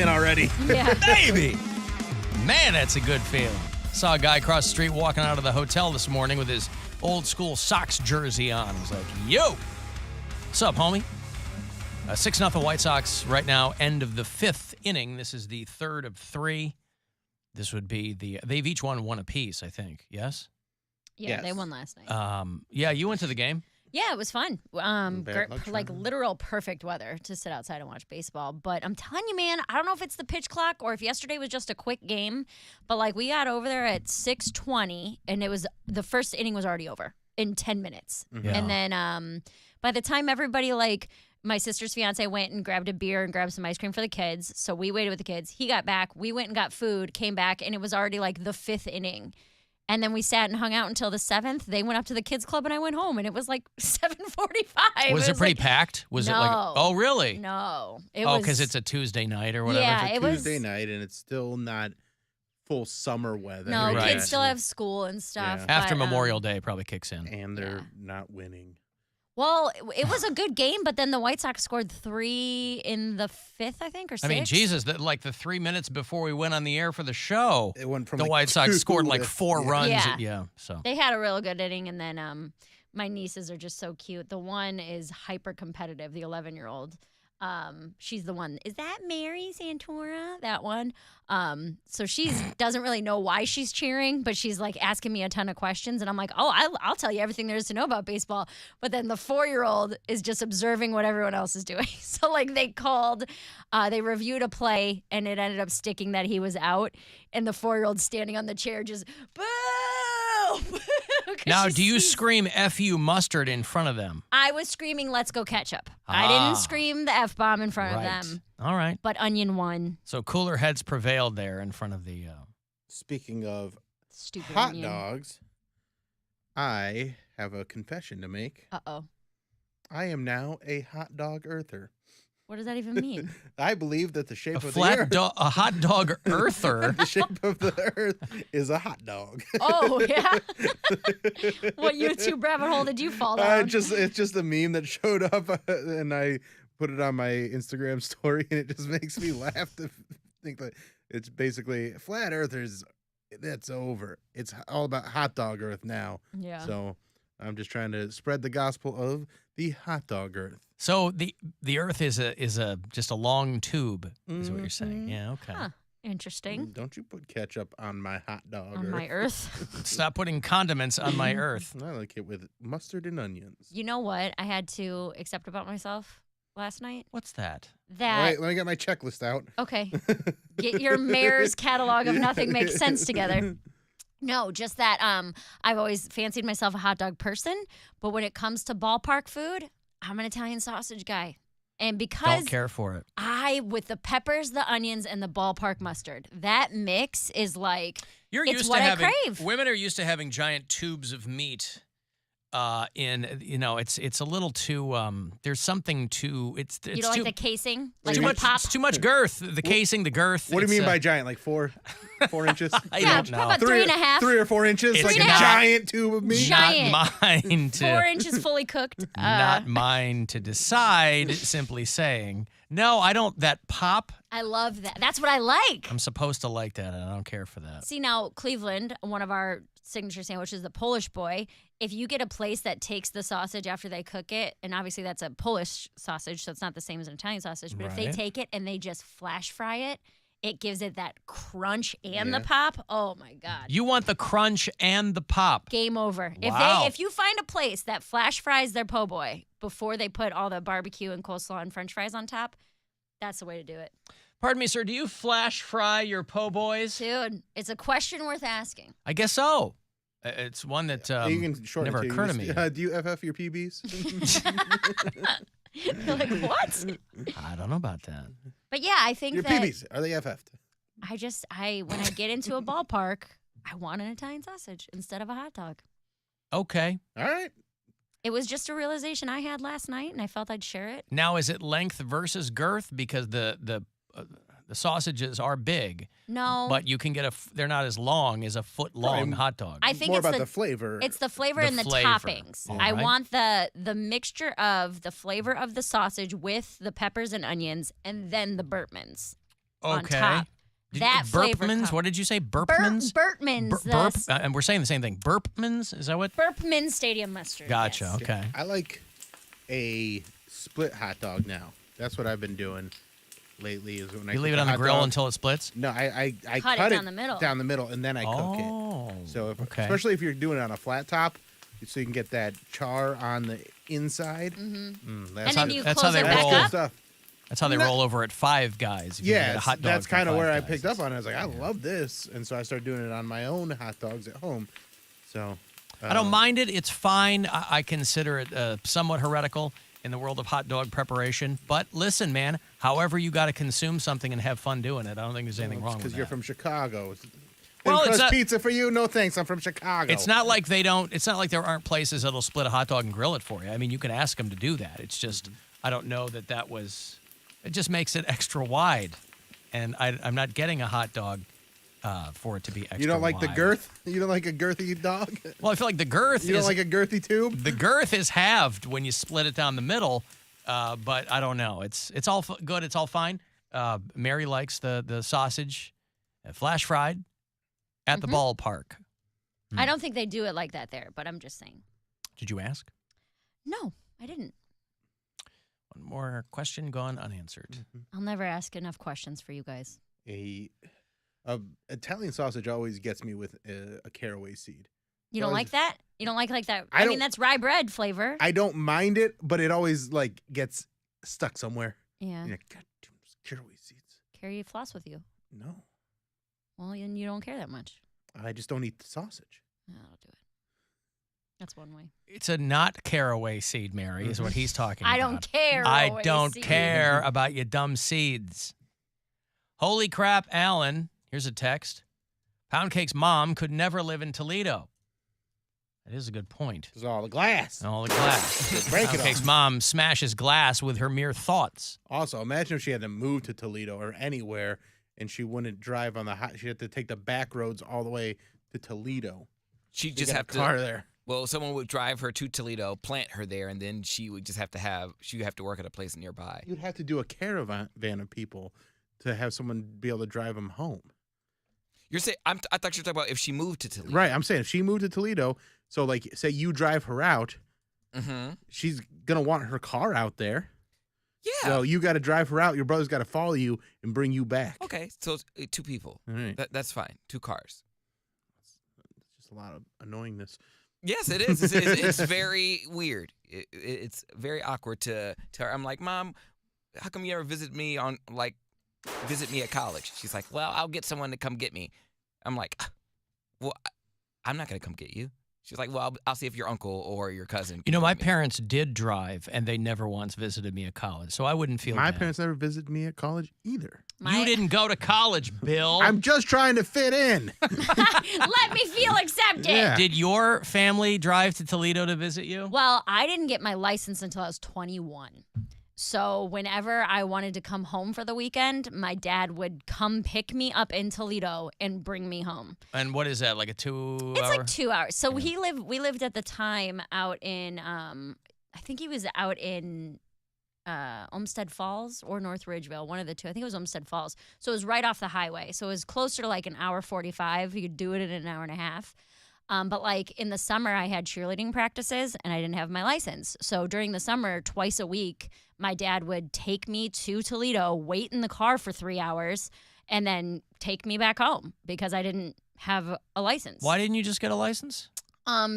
already. Yeah. Baby! Man, that's a good feeling. Saw a guy across the street walking out of the hotel this morning with his old school Sox jersey on. I was like, yo! What's up, homie? 6-0 White Sox right now, end of the 5th inning. This is the 3rd of 3. This would be they've each won one apiece, I think. Yes? Yeah, Yes. they won last night. Yeah, you went to the game. Yeah, it was fun. Bad luck, Like Trevor. literal perfect weather to sit outside and watch baseball. But I'm telling you, man, I don't know if it's the pitch clock or if yesterday was just a quick game. But like we got over there at 6:20, and it was the first inning was already over in 10 minutes. Yeah. And then by the time everybody my sister's fiance went and grabbed a beer and grabbed some ice cream for the kids. So we waited with the kids. He got back. We went and got food, came back, and it was already like the 5th inning. And then we sat and hung out until the 7th. They went up to the kids club and I went home, and it was like 7:45. Was it pretty packed? Was it like, No. oh, really? No. Oh, because it's a Tuesday night or whatever? Yeah, It's it a was. Tuesday night, and it's still not full summer weather. No, Right. kids still have school and stuff. Yeah. After but, Memorial Day probably kicks in. And they're Yeah. not winning. Well, it was a good game, but then the White Sox scored 3 in the 5th, I think, or 6. I mean, Jesus, like the 3 minutes before we went on the air for the show, It went from the like White Sox 2 scored like to- 4 runs. Yeah. So They had a real good inning, and then my nieces are just so cute. The one is hyper competitive, the 11-year-old. She's the one. Is that Mary Santora? That one. So she doesn't really know why she's cheering, but she's like asking me a ton of questions, and I'm like, oh, I'll tell you everything there is to know about baseball. But then the 4-year-old is just observing what everyone else is doing. So like they reviewed a play, and it ended up sticking that he was out, and the 4-year-old standing on the chair just boo. now, She do you sees- scream "F you mustard" in front of them? I was screaming, let's go ketchup. I Ah. didn't scream the F-bomb in front Right. of them, All right. but onion won. So cooler heads prevailed there in front of the. Speaking of Stupid hot onion. dogs, I have a confession to make. Uh-oh. I am now a hot dog earther. What does that even mean? I believe that the shape A of the flat earth, a hot dog earther. the shape of the earth is a hot dog. Oh, yeah? What YouTube rabbit hole did you fall down? It's just a meme that showed up, and I put it on my Instagram story, and it just makes me laugh to think that it's basically flat earthers. That's over. It's all about hot dog earth now. Yeah. So I'm just trying to spread the gospel of the hot dog earth. So the earth is a just a long tube, is what you're saying. Mhm. Yeah, okay. Huh. Interesting. Don't you put ketchup on my hot dog On earth. my earth. Stop putting condiments on my earth. I like it with mustard and onions. You know what I had to accept about myself last night? What's that? That, Wait, let me get my checklist out. okay, get your mayor's catalog of nothing makes sense together. No, just that I've always fancied myself a hot dog person, but when it comes to ballpark food, I'm an Italian sausage guy. And because Don't care for it. with the peppers, the onions, and the ballpark mustard, that mix is like, You're It's used what to I having crave. women are used to having giant tubes of meat. It's a little too there's something too it's you don't too, like the casing? What Like do the you mean? pop? it's too much girth. The casing, the girth. What do you it's, mean by giant? Like 4 inches? I Yeah, don't know. how about 3.5? 3 or 4 inches? It's Like a not- giant tube of meat? Giant. Not mine 4 to inches fully cooked. not mine to decide. Simply saying no. I don't. That pop. I love that. That's what I like. I'm supposed to like that, and I don't care for that. See, now, Cleveland, one of our signature sandwiches, the Polish boy, if you get a place that takes the sausage after they cook it, and obviously that's a Polish sausage, so it's not the same as an Italian sausage, but if they Right. take it and they just flash fry it, it gives it that crunch and Yeah. the pop. Oh, my God. You want the crunch and the pop. Game over. Wow. If you find a place that flash fries their po' boy before they put all the barbecue and coleslaw and french fries on top, that's the way to do it. Pardon me, sir. Do you flash fry your po' boys? Dude, it's a question worth asking. I guess so. It's one that You can shorten never it too. occurred to You me. just- do you FF your PBs? You're like, what? I don't know about that. But yeah, I think Your that PBs, are they FF'd? when I get into a ballpark, I want an Italian sausage instead of a hot dog. Okay. All right. It was just a realization I had last night, and I felt I'd share it. Now, is it length versus girth? Because the sausages are big, No, but you can get they're not as long as a foot long Right. hot dog. I think More it's about the the flavor. it's the flavor The and the flavor. toppings. All I right. want the mixture of the flavor of the sausage with the peppers and onions, and then the Burtmans. on Okay. top. That flavor. Burpmans? What did you say? Burpmans? Burpmans. Burp. And we're saying the same thing. Burpmans? Is that what? Burpman Stadium mustard. Gotcha. yes. Okay. I like a split hot dog now. That's what I've been doing lately. Is when I You cook leave it a on the hot grill dog. until it splits? No, I Cut cut it down the middle. down the middle, and then I cook it. Oh. So okay. especially if you're doing it on a flat top, so you can get that char on the inside. Mm-hmm. That's And then you that's close how it they back roll. good up. stuff. That's how they No. roll over at Five Guys. If you get Yeah, a hot dog that's from kind of Five where I Guys. picked up on it. I was like, I love this, and so I started doing it on my own hot dogs at home. So I don't mind it. It's fine. I consider it somewhat heretical in the world of hot dog preparation. But listen, man, however you got to consume something and have fun doing it, I don't think there's anything wrong with that. because you're from Chicago. Well, Thin it's crust not- pizza for you? No thanks. I'm from Chicago. It's not like they don't. It's not like there aren't places that'll split a hot dog and grill it for you. I mean, you can ask them to do that. It's just I don't know that was. It just makes it extra wide, and I'm not getting a hot dog for it to be extra. You don't like the wide. girth? You don't like a girthy dog? Well, I feel like the girth You don't is like a girthy tube? the girth is halved when you split it down the middle. But I don't know. It's all good. It's all fine. Mary likes the sausage, flash fried, at the ballpark. I don't think they do it like that there, but I'm just saying. Did you ask? No, I didn't. One more question gone unanswered. I'll never ask enough questions for you guys. Italian sausage always gets me with a caraway seed. You don't like that? You don't like that? I I mean, don't- that's rye bread flavor. I don't mind it, but it always like gets stuck somewhere. Yeah. You're like, God damn, those caraway seeds. Carry floss with you. No, Well, then you don't care that much. I just don't eat the sausage. No, I'll do it. That's one way. It's a not caraway seed, Mary, is what he's talking I about. don't care. I Roy, don't see? care about your dumb seeds. Holy crap, Alan. Here's a text. Poundcake's mom could never live in Toledo. That is a good point. It's all the glass. All the glass. Break it Poundcake's off. mom smashes glass with her mere thoughts. Also, imagine if she had to move to Toledo or anywhere, and she wouldn't drive on the hot. She had to take the back roads all the way to Toledo. She'd To just get have a car to. there. Well, someone would drive her to Toledo, plant her there, and then she would just have to work at a place nearby. You'd have to do a caravan of people to have someone be able to drive them home. You're saying I thought you were talking about if she moved to Toledo. Right. I'm saying if she moved to Toledo, so like say you drive her out, Mm-hmm. she's gonna want her car out there. Yeah. So you got to drive her out. Your brother's got to follow you and bring you back. Okay, so it's, 2 people. All right. That's fine. 2 cars. It's just a lot of annoyingness. Yes, it is. It's very weird. It's very awkward to her. I'm like, Mom, how come you never visit me at college? She's like, well, I'll get someone to come get me. I'm like, well, I'm not going to come get you. She's like, well, I'll see if your uncle or your cousin. You know, can my bring me." parents did drive, and they never once visited me at college, so I wouldn't feel My bad. parents never visited me at college either. You didn't go to college, Bill. I'm just trying to fit in. Let me feel accepted. Yeah. Did your family drive to Toledo to visit you? Well, I didn't get my license until I was 21. So whenever I wanted to come home for the weekend, my dad would come pick me up in Toledo and bring me home. And what is that, like a 2 It's hour? like 2 hours. So we lived at the time out in I think he was out in Olmsted Falls or North Ridgeville, one of the two. I think it was Olmsted Falls. So it was right off the highway. So it was closer to like an hour 45. You could do it in an hour and a half. But like in the summer, I had cheerleading practices and I didn't have my license. So during the summer, twice a week, my dad would take me to Toledo, wait in the car for 3 hours, and then take me back home because I didn't have a license. Why didn't you just get a license?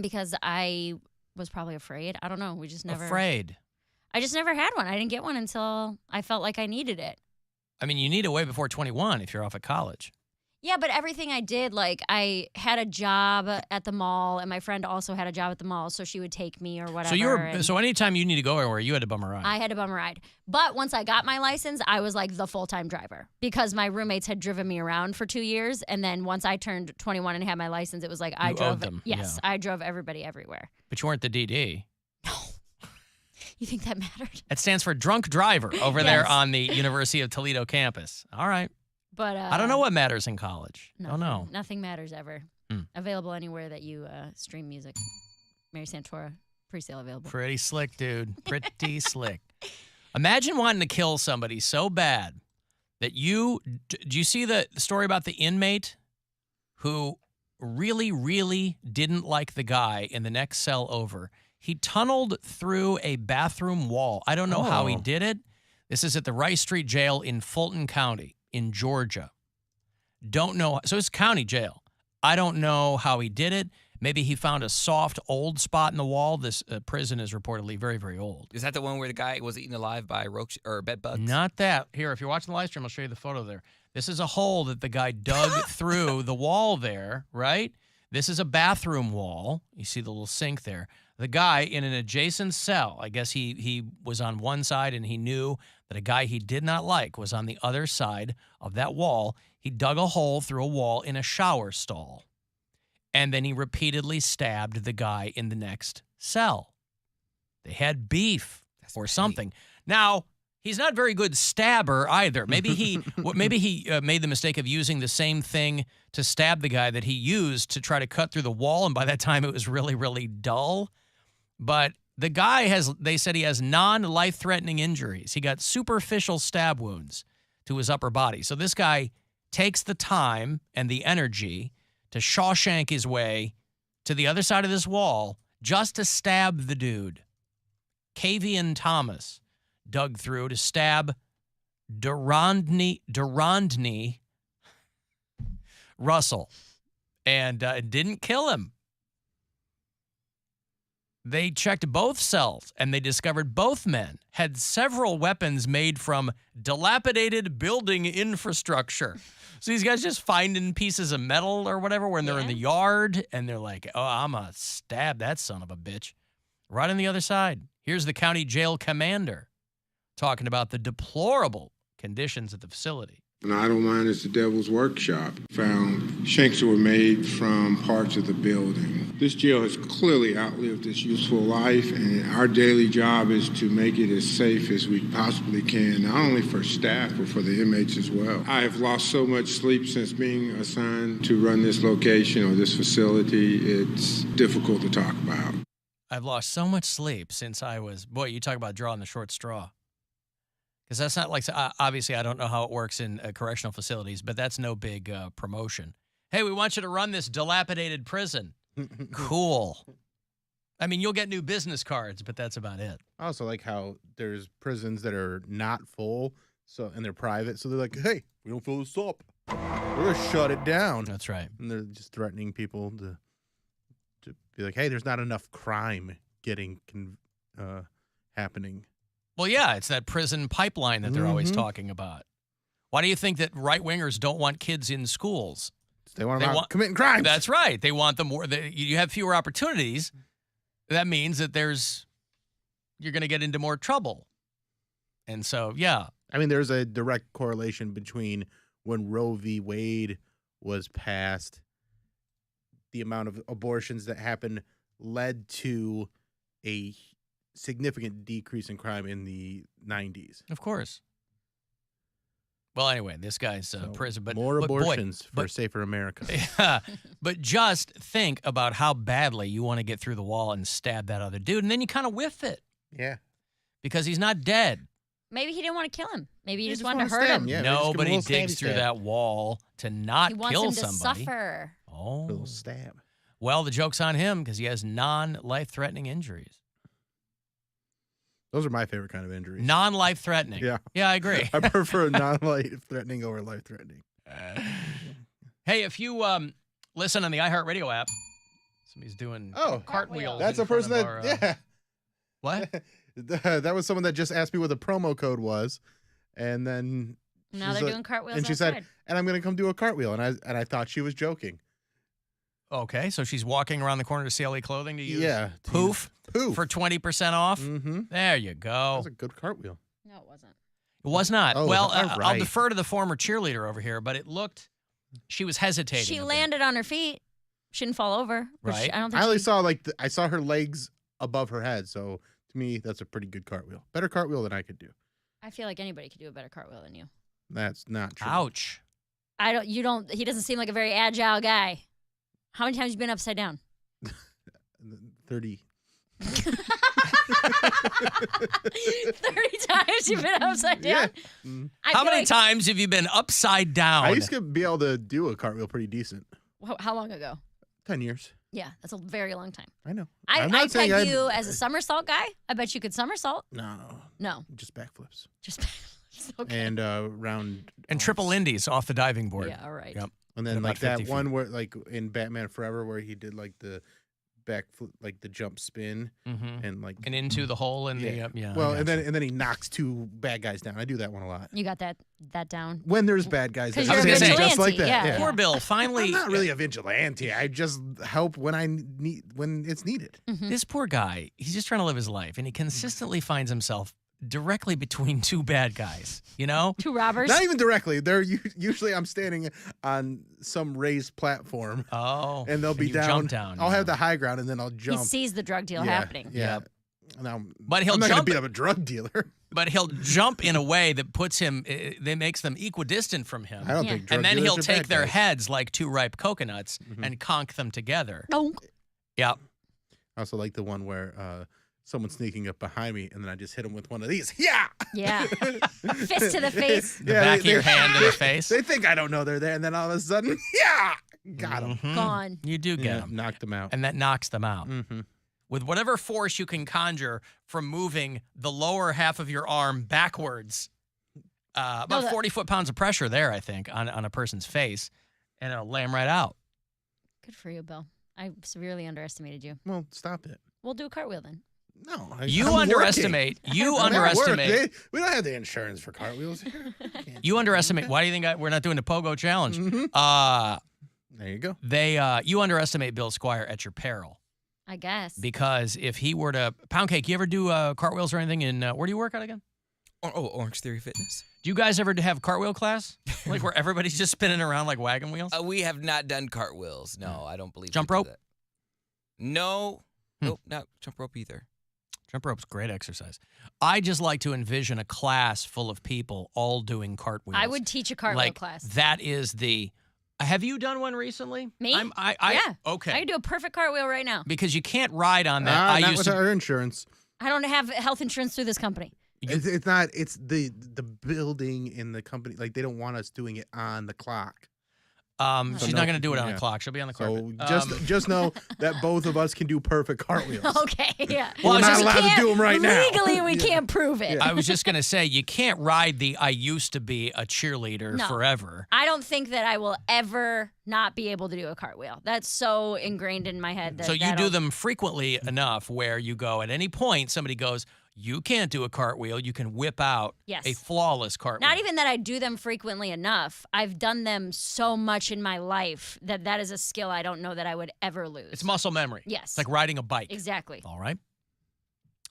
Because I was probably afraid. I don't know. We just never. Afraid. I just never had one. I didn't get one until I felt like I needed it. I mean, you need it way before 21 if you're off at college. Yeah, but everything I did, like I had a job at the mall, and my friend also had a job at the mall, so she would take me or whatever. So anytime you need to go anywhere, you had to bum a ride. I had to bum a ride. But once I got my license, I was like the full-time driver because my roommates had driven me around for 2 years, and then once I turned 21 and had my license, it was like I You drove owed them, Yes, yeah. I drove everybody everywhere. But you weren't the DD. You think that mattered? That stands for drunk driver over there Yes. on the University of Toledo campus. All right. But I don't know what matters in college. Nothing, Don't know. Nothing matters ever. Hmm. Available anywhere that you stream music. Mary Santora, pre-sale available. Pretty slick, dude. Pretty slick. Imagine wanting to kill somebody so bad that do you see the story about the inmate who really, really didn't like the guy in the next cell over? He tunneled through a bathroom wall. I don't know how he did it. This is at the Rice Street Jail in Fulton County in Georgia. Don't know. So it's county jail. I don't know how he did it. Maybe he found a soft, old spot in the wall. This prison is reportedly very, very old. Is that the one where the guy was eaten alive by roach or bed bugs? Not that. Here, if you're watching the live stream, I'll show you the photo there. This is a hole that the guy dug through the wall there, right? This is a bathroom wall. You see the little sink there. The guy in an adjacent cell, I guess he was on one side and he knew that a guy he did not like was on the other side of that wall. He dug a hole through a wall in a shower stall. And then he repeatedly stabbed the guy in the next cell. They had beef or something. Now, he's not a very good stabber either. Maybe he made the mistake of using the same thing to stab the guy that he used to try to cut through the wall, and by that time it was really, really dull. But the guy they said he has non-life-threatening injuries. He got superficial stab wounds to his upper body. So this guy takes the time and the energy to Shawshank his way to the other side of this wall just to stab the dude. Kavian Thomas dug through to stab Durandney Russell and didn't kill him. They checked both cells, and they discovered both men had several weapons made from dilapidated building infrastructure. So these guys just finding pieces of metal or whatever when they're in the yard, and they're like, oh, I'm going to stab that son of a bitch. Right on the other side. Here's the county jail commander talking about the deplorable conditions at the facility. An idle mind is the devil's workshop. Found shanks that were made from parts of the building. This jail has clearly outlived its useful life, and our daily job is to make it as safe as we possibly can, not only for staff, but for the inmates as well. I have lost so much sleep since being assigned to run this location or this facility. It's difficult to talk about. I've lost so much sleep since I was, boy, you talk about drawing the short straw. Because that's not like, obviously, I don't know how it works in correctional facilities, but that's no big promotion. Hey, we want you to run this dilapidated prison. Cool. I mean, you'll get new business cards, but that's about it. I also like how there's prisons that are not full, and they're private, so they're like, hey, we don't fill this up, we're going to shut it down. That's right. And they're just threatening people to be like, hey, there's not enough crime happening. Well, yeah, it's that prison pipeline that they're always talking about. Why do you think that right-wingers don't want kids in schools? They want them out committing crimes. That's right. They want them more. You have fewer opportunities. That means that you're going to get into more trouble. And so, yeah. I mean, there's a direct correlation between when Roe v. Wade was passed, the amount of abortions that happened led to a significant decrease in crime in the 90s. Of course. Well, anyway, this guy's prison. But more abortions for a safer America. Yeah, but just think about how badly you want to get through the wall and stab that other dude, and then you kind of whiff it. Yeah. Because he's not dead. Maybe he didn't want to kill him. Maybe he just wanted to hurt him. Yeah, nobody digs through that wall to not kill somebody. He wants him to suffer. Oh. A little stab. Well, the joke's on him because he has non-life-threatening injuries. Those are my favorite kind of injuries. Non-life-threatening. Yeah. Yeah, I agree. I prefer non-life-threatening over life-threatening. Hey, if you listen on the iHeartRadio app, somebody's doing cartwheels. That's a person that, What? That was someone that just asked me what the promo code was, and then now they're doing cartwheels. And she said, "And I'm going to come do a cartwheel," and I thought she was joking. Okay, so she's walking around the corner to CLE Clothing to use Poof for 20% off. Mm-hmm. There you go. That was a good cartwheel. No, it wasn't. It was not. Oh, well, right. I'll defer to the former cheerleader over here, but it looked. She was hesitating. She landed on her feet. She didn't fall over. Right. I don't think I only saw I saw her legs above her head, so to me that's a pretty good cartwheel. Better cartwheel than I could do. I feel like anybody could do a better cartwheel than you. That's not true. Ouch. He doesn't seem like a very agile guy. How many times have you been upside down? 30. 30 times you've been upside down. Yeah. How many times have you been upside down? I used to be able to do a cartwheel pretty decent. How long ago? 10 years. Yeah, that's a very long time. I know. I I'm not saying peg you as a somersault guy. I bet you could somersault. No. Just backflips. Just okay. And round. And triple indies off the diving board. Yeah, all right. Yep. And then At like about that 50 one feet. where like in Batman Forever where he did like the backflip, like the jump spin and like And into the hole in yeah. the Well, I and gotcha. then he knocks 2 bad guys down. I do that one a lot. You got that down. When there's bad guys, 'Cause that you're a just vigilante, like that. yeah. Poor Bill. Finally, I'm not really a vigilante. I just help when when it's needed. this poor guy. He's just trying to live his life, and he consistently finds himself directly between 2 bad guys. You know. 2 robbers. Not even directly. They're usually I'm standing on some raised platform, Oh. and they'll be you down. Jump down. I'll yeah. have the high ground, and then I'll He jump. sees the drug deal Yeah, happening. Yeah. Yep. Now, But he'll I'm not gonna jump. beat up a drug dealer. But he'll jump in a way that puts him. That makes them equidistant from him. I don't Yeah. think. Drug And then dealers he'll are take bad their guys. heads like 2 ripe coconuts and conk them together. Oh, Yep. I also like the one where someone's sneaking up behind me, and then I just hit him with one of these. Yeah. yeah. Fist to the face. The back of your hand in the face. They think I don't know they're there, and then all of a sudden, yeah, got him. Mhm. Gone. You do get them. Knocked him out. And that knocks them out. Mm-hmm. With whatever force you can conjure from moving the lower half of your arm backwards. About 40 foot-pounds of pressure there, I think, on a person's face, and it'll lay him right out. Good for you, Bill. I severely underestimated you. Well, stop it. We'll do a cartwheel then. No, You I'm underestimate. working. You I'm at work. underestimate. We don't have the insurance for cartwheels here. You underestimate. Why do you think we're not doing the Pogo Challenge? Mhm. There you go. You underestimate Bill Squire at your peril. I guess. Because if he were to Poundcake, you ever do cartwheels or anything in where do you work out again? Orange Theory Fitness. Do you guys ever have cartwheel class? Like where everybody's just spinning around like wagon wheels? We have not done cartwheels. No, I don't believe. Jump we do rope? that. No. Nope, not jump rope either. Jump rope's great exercise. I just like to envision a class full of people all doing cartwheels. I would teach a cartwheel like, class. That is the. Have you done one recently? Me? Yeah. Okay. I could do a perfect cartwheel right now. Because you can't ride on that. Not with our insurance. I don't have health insurance through this company. It's not. It's the building in the company. Like they don't want us doing it on the clock. She's not going to do it on the yeah. clock. She'll be on the carpet. So just know that both of us can do perfect cartwheels. Okay, yeah. Well, We're I was not just- allowed to do them right now. Legally, we can't prove it. I was just going to say, you can't ride the I used to be a cheerleader No. forever. I don't think that I will ever not be able to do a cartwheel. That's so ingrained in my head. That So you that'll- do them frequently enough where you go, at any point, somebody goes, you can't do a cartwheel. You can whip out Yes. a flawless cartwheel. Not even that I do them frequently enough. I've done them so much in my life that is a skill I don't know that I would ever lose. It's muscle memory. Yes. It's like riding a bike. Exactly. All right.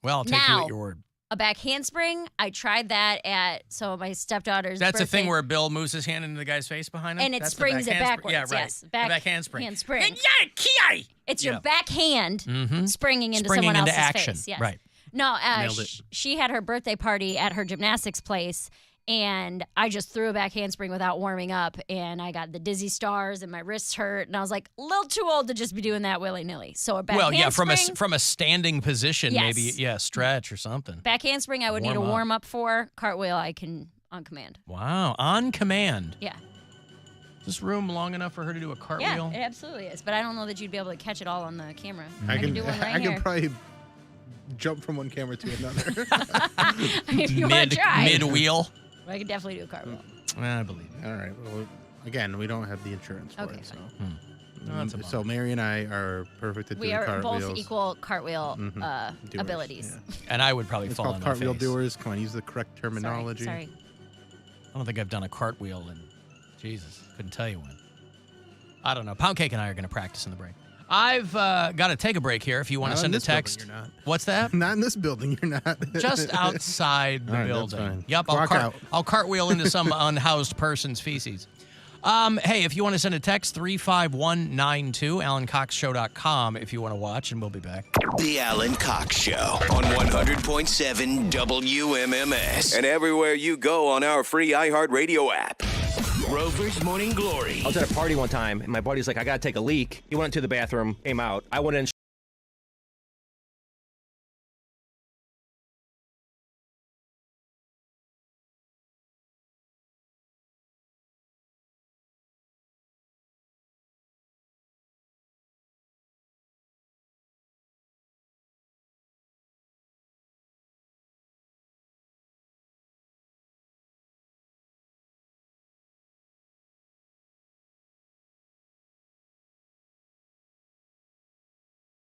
Well, I'll take you Now- at your word. A back handspring, I tried that at my stepdaughter's That's a birthday. thing where Bill moves his hand into the guy's face behind him? And it That's the springs back it handspring. backwards. Yeah, right. Yes. The back handspring. Handspring. Yeah, Ki! It's your Yeah. back hand Mm-hmm. springing into Springing someone into else's action. face. Yes. Right. No, Nailed it. she had her birthday party at her gymnastics place, and I just threw a back handspring without warming up, and I got the dizzy stars, and my wrists hurt, and I was like, a little too old to just be doing that willy nilly. So a back Well, yeah, handspring, from a standing position, Yes. maybe, yeah, stretch or something. back handspring, I would need a Warm up. warm up for. Cartwheel, I can on command. Wow, on command. Yeah, Is this room long enough for her to do a cartwheel? yeah, it absolutely is. But I don't know that you'd be able to catch it all on the camera. I can do one right I here. can probably jump from one camera to another. If you want to try, Mid wheel. I could definitely do a cartwheel. I believe it. All right. Well, again, we don't have the insurance for Okay, it. So. fine. No, that's a So Mary and I are perfect at We doing are cartwheels. both equal cartwheel Doers, abilities. yeah. And I would probably It's fall called on my cartwheel face. doers. Come on, use the correct terminology. Sorry. I don't think I've done a cartwheel in, Jesus, couldn't tell you when. I don't know. Poundcake and I are going to practice in the break. I've got to take a break here if you want Not to in send a this building, text. you're not. What's that? Not in this building, you're not. Just outside the All right, that's building. fine. Yep, Walk out. I'll cartwheel into some unhoused person's feces. Hey, if you want to send a text, 35192, AlanCoxShow.com if you want to watch, and we'll be back. The Alan Cox Show on 100.7 WMMS and everywhere you go on our free iHeartRadio app. Rover's Morning Glory. I was at a party one time, and my buddy's like, I got to take a leak. He went into the bathroom, came out. I went in